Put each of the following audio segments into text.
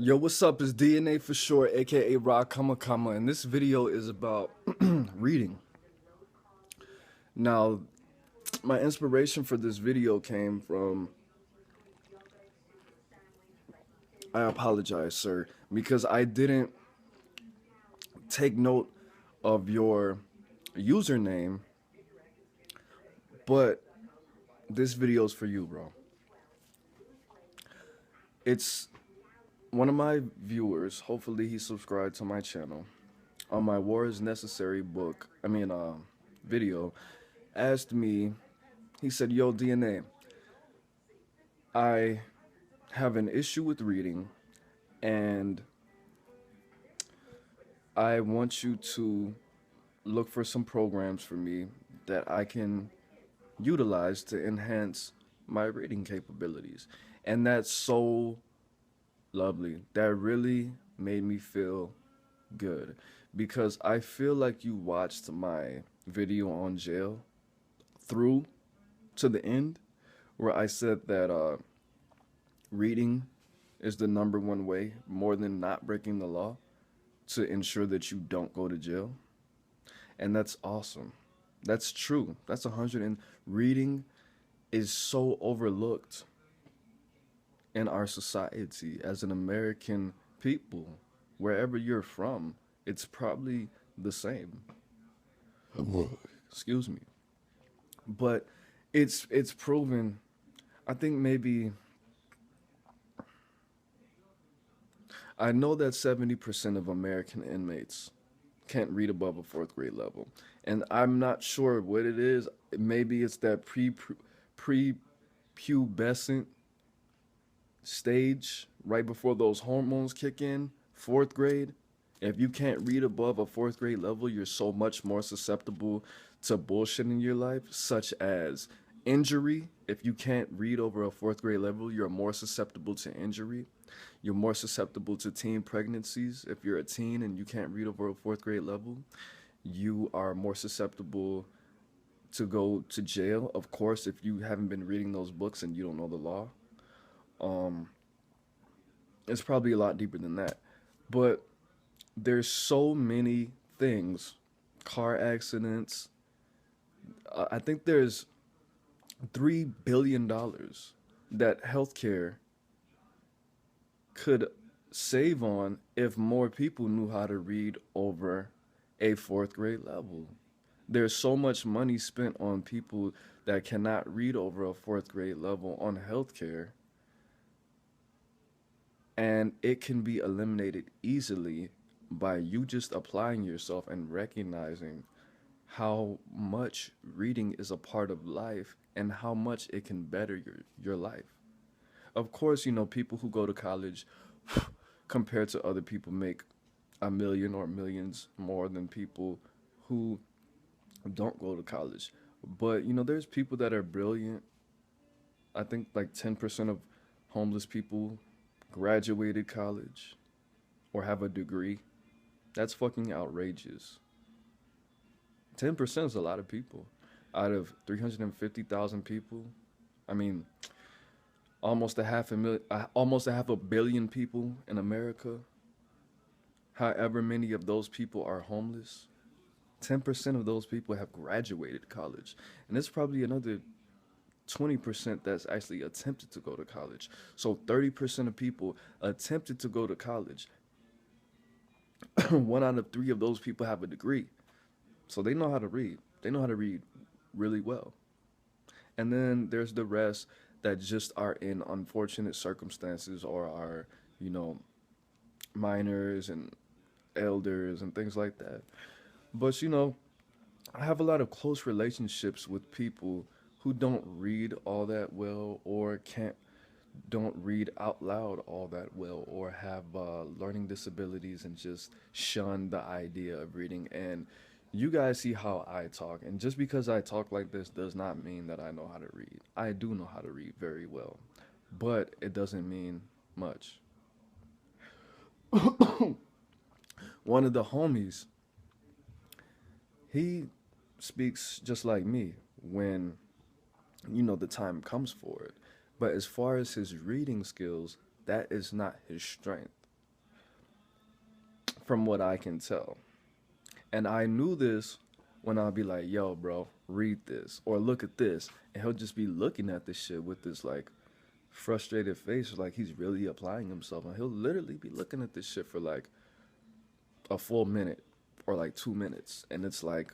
Yo, what's up? It's DNA for short, aka Rock Comma Comma, and this video is about reading. Now, my inspiration for this video came from, I apologize, sir, because I didn't take note of your username, but this video is for you, bro. It's one of my viewers, hopefully he subscribed to my channel, on my War is Necessary video, asked me, he said, yo, DNA, I have an issue with reading, and I want you to look for some programs for me that I can utilize to enhance my reading capabilities. And that's so lovely. That really made me feel good because I feel like you watched my video on jail through to the end where I said that reading is the #1 way, more than not breaking the law, to ensure that you don't go to jail. And that's awesome. That's true. That's 100. And reading is so overlooked in our society as an American people. Wherever you're from, it's probably the same. Excuse me. But it's proven, I think maybe, I know that 70% of American inmates can't read above a 4th grade level. And I'm not sure what it is. Maybe it's that pre-pubescent stage right before those hormones kick in, 4th grade. If you can't read above a 4th grade level, you're so much more susceptible to bullshit in your life, such as injury. If you can't read over a 4th grade level, you're more susceptible to injury. You're more susceptible to teen pregnancies. If you're a teen and you can't read over a 4th grade level, you are more susceptible to go to jail. Of course, if you haven't been reading those books and you don't know the law, it's probably a lot deeper than that. But there's so many things, car accidents. I think there's $3 billion that healthcare could save on if more people knew how to read over a 4th grade level. There's so much money spent on people that cannot read over a 4th grade level on healthcare, and it can be eliminated easily by you just applying yourself and recognizing how much reading is a part of life and how much it can better your life. Of course, you know, people who go to college compared to other people make a million or millions more than people who don't go to college. But, you know, there's people that are brilliant. I think like 10% of homeless people graduated college or have a degree. That's fucking outrageous. 10% is a lot of people out of 350,000 people. I mean, almost a half a billion people in America. However many of those people are homeless, 10% of those people have graduated college. And there's probably another 20% that's actually attempted to go to college. So 30% of people attempted to go to college. 1 out of 3 of those people have a degree. So they know how to read. They know how to read really well. And then there's the rest that just are in unfortunate circumstances or are, you know, minors and elders and things like that. But, you know, I have a lot of close relationships with people who don't read all that well or don't read out loud all that well or have learning disabilities and just shun the idea of reading. And you guys see how I talk, and just because I talk like this does not mean that I know how to read. I do know how to read very well, but it doesn't mean much. One of the homies, he speaks just like me when, you know, the time comes for it. But as far as his reading skills, that is not his strength. from what I can tell. And I knew this when I'd be like, yo, bro, read this or look at this. And he'll just be looking at this shit with this like frustrated face, like he's really applying himself. And he'll literally be looking at this shit for like a full minute or like 2 minutes. And it's like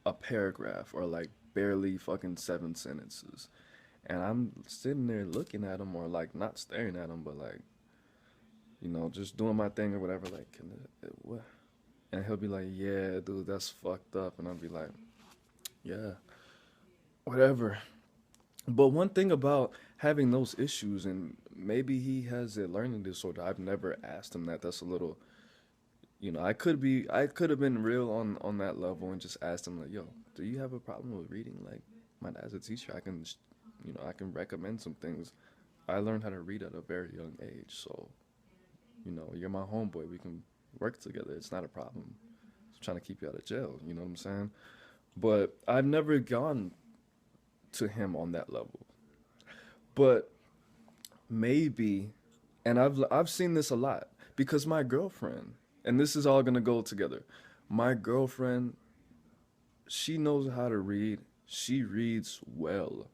a paragraph or like barely fucking 7 sentences. And I'm sitting there looking at him or like not staring at him, but like, you know, just doing my thing or whatever. Like, what? And he'll be like, yeah, dude, that's fucked up. And I'll be like, yeah, whatever. But one thing about having those issues, and maybe he has a learning disorder. I've never asked him that. That's a little, you know, I could have been real on that level and just asked him like, yo, do you have a problem with reading? Like, my dad's a teacher. I can, you know, I can recommend some things. I learned how to read at a very young age, so, you know, you're my homeboy. We can work together. It's not a problem. I'm trying to keep you out of jail. You know what I'm saying? But I've never gone to him on that level. But maybe, and I've seen this a lot because my girlfriend, and this is all gonna go together. My girlfriend, she knows how to read. She reads well,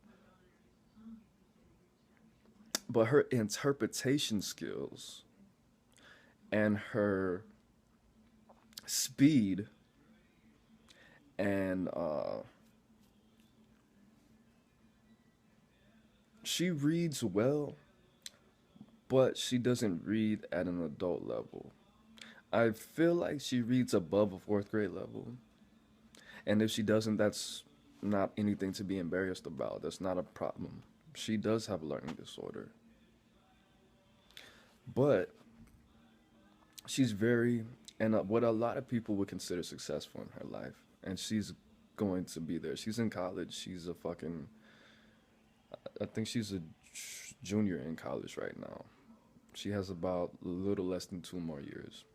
but her interpretation skills and her speed and she reads well, but she doesn't read at an adult level. I feel like she reads above a fourth grade level. And if she doesn't, that's not anything to be embarrassed about. That's not a problem. She does have a learning disorder. But she's very, and what a lot of people would consider successful in her life. And she's going to be there. She's in college. She's a fucking, I think she's a junior in college right now. She has about a little less than 2 more years.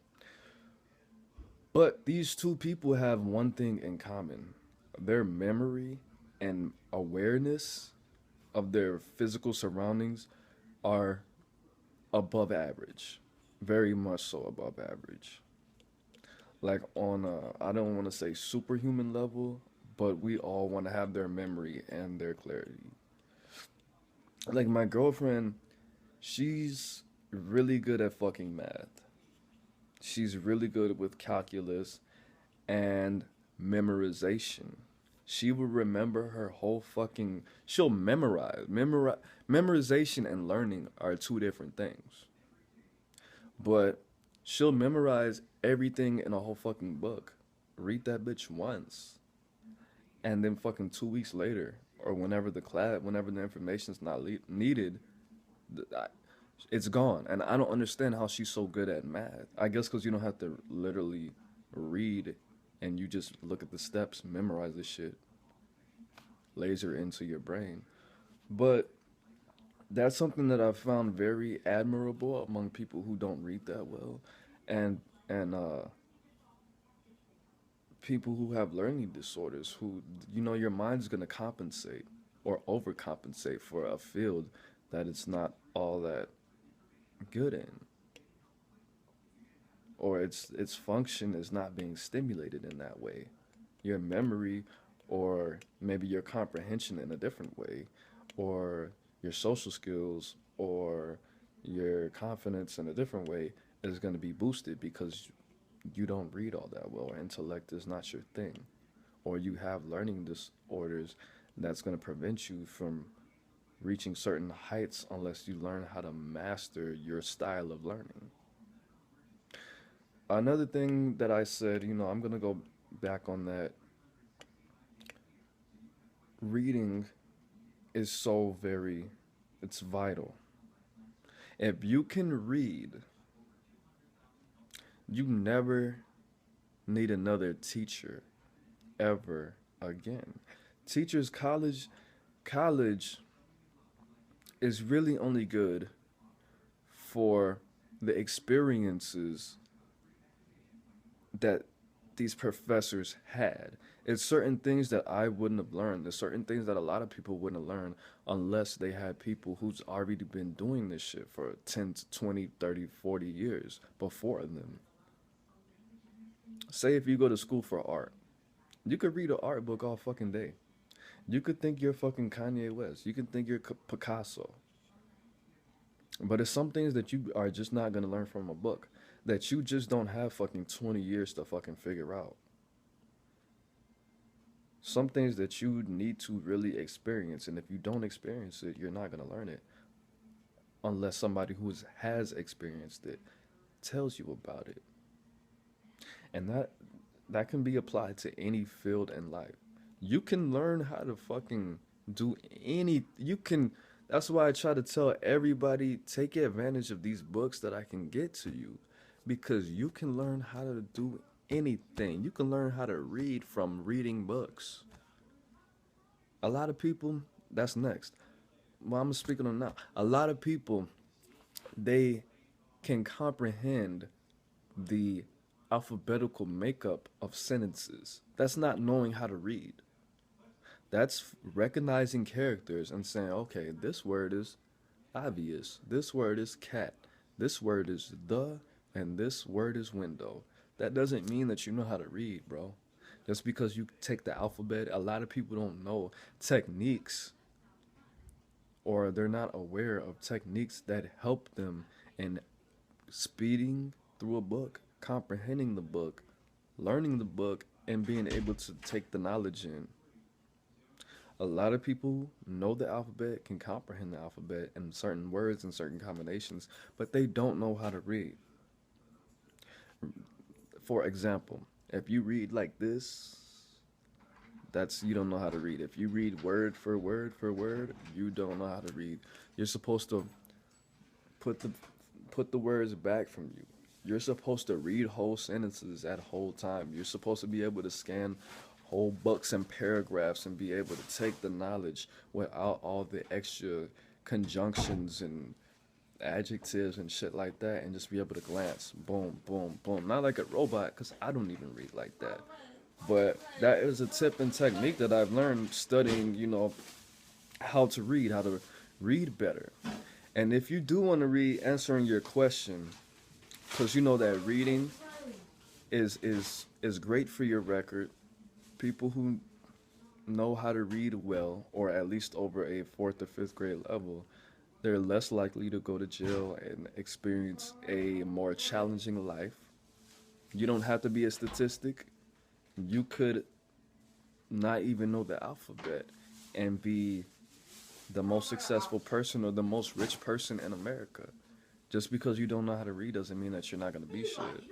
But these two people have one thing in common. Their memory and awareness of their physical surroundings are above average. Very much so above average. Like on a, I don't want to say superhuman level, but we all want to have their memory and their clarity. Like my girlfriend, she's really good at fucking math. She's really good with calculus and memorization. She will remember her whole fucking. She'll memorization and learning are two different things. But she'll memorize everything in a whole fucking book. Read that bitch once. And then fucking 2 weeks later, or whenever the information's not needed, it's gone. And I don't understand how she's so good at math. I guess because you don't have to literally read and you just look at the steps, memorize the shit, laser into your brain. But that's something that I've found very admirable among people who don't read that well, and people who have learning disorders. Who, you know, your mind's gonna compensate or overcompensate for a field that it's not all that good in, or its function is not being stimulated in that way. Your memory, or maybe your comprehension in a different way, or your social skills, or your confidence in a different way is going to be boosted because you don't read all that well, or intellect is not your thing, or you have learning disorders that's going to prevent you from reaching certain heights unless you learn how to master your style of learning. Another thing that I said, you know, I'm going to go back on that. Reading is so it's vital. If you can read, you never need another teacher ever again. Teachers, college is really only good for the experiences that these professors had. It's certain things that I wouldn't have learned. There's certain things that a lot of people wouldn't have learned unless they had people who's already been doing this shit for 10 to 20, 30, 40 years before them. Say if you go to school for art, you could read an art book all fucking day. You could think you're fucking Kanye West. You can think you're Picasso. But it's some things that you are just not gonna learn from a book that you just don't have fucking 20 years to fucking figure out. Some things that you need to really experience, and if you don't experience it, you're not gonna learn it unless somebody who has experienced it tells you about it. And that can be applied to any field in life. You can learn how to fucking do any you can that's why I try to tell everybody take advantage of these books that I can get to you because you can learn how to do anything. You can learn how to read from reading books. A lot of people, that's next. Well, I'm speaking on now. A lot of people, they can comprehend the alphabetical makeup of sentences. That's not knowing how to read. That's recognizing characters and saying, okay, this word is obvious. This word is cat. This word is the, and this word is window. That doesn't mean that you know how to read, bro. Just because you take the alphabet, a lot of people don't know techniques or they're not aware of techniques that help them in speeding through a book, comprehending the book, learning the book, and being able to take the knowledge in. A lot of people know the alphabet, can comprehend the alphabet and certain words and certain combinations, but they don't know how to read. For example, if you read like this, that's you don't know how to read. If you read word for word for word, you don't know how to read. You're supposed to put the words back from you. You're supposed to read whole sentences at whole time. You're supposed to be able to scan whole books and paragraphs and be able to take the knowledge without all the extra conjunctions and adjectives and shit like that and just be able to glance boom boom boom, not like a robot because I don't even read like that, but that is a tip and technique that I've learned studying, how to read better. And if you do want to read, answering your question, because you know that reading is great for your record. People who know how to read well, or at least over a 4th or 5th grade level, they're less likely to go to jail and experience a more challenging life. You don't have to be a statistic. You could not even know the alphabet and be the most successful person or the most rich person in America. Just because you don't know how to read doesn't mean that you're not going to be shit.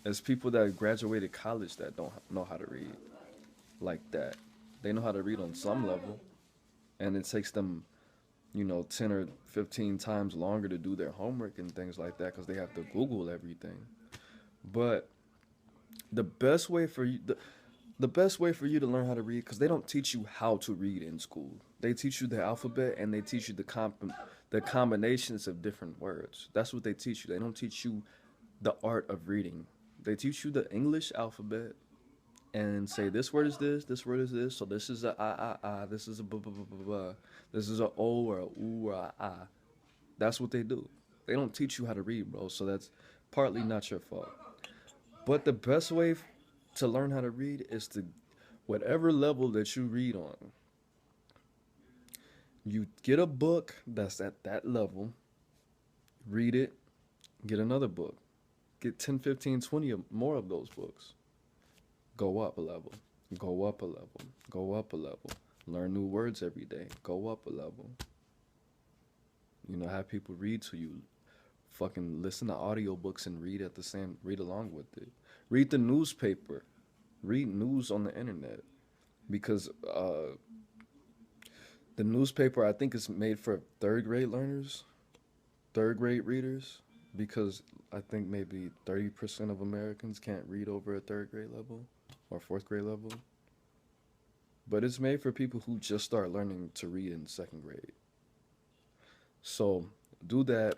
There's people that graduated college that don't know how to read like that. They know how to read on some level, and it takes them 10 or 15 times longer to do their homework and things like that because they have to Google everything. But the best way for you to learn how to read, because they don't teach you how to read in school. They teach you the alphabet and they teach you the combinations of different words. That's what they teach you. They don't teach you the art of reading. They teach you the English alphabet and say this word is this word is this. So this is a this is a this is a o or a u or a ah. That's what they do. They don't teach you how to read, bro. So that's partly not your fault. But the best way to learn how to read is to, whatever level that you read on, you get a book that's at that level, read it, get another book, get 10, 15, 20 more of those books. Go up a level, go up a level, go up a level. Learn new words every day, go up a level. Have people read to you. Fucking listen to audiobooks and read along with it. Read the newspaper. Read news on the internet. Because the newspaper, I think, is made for 3rd grade learners, 3rd grade readers, because I think maybe 30% of Americans can't read over a 3rd grade level or 4th grade level. But it's made for people who just start learning to read in 2nd grade. So do that.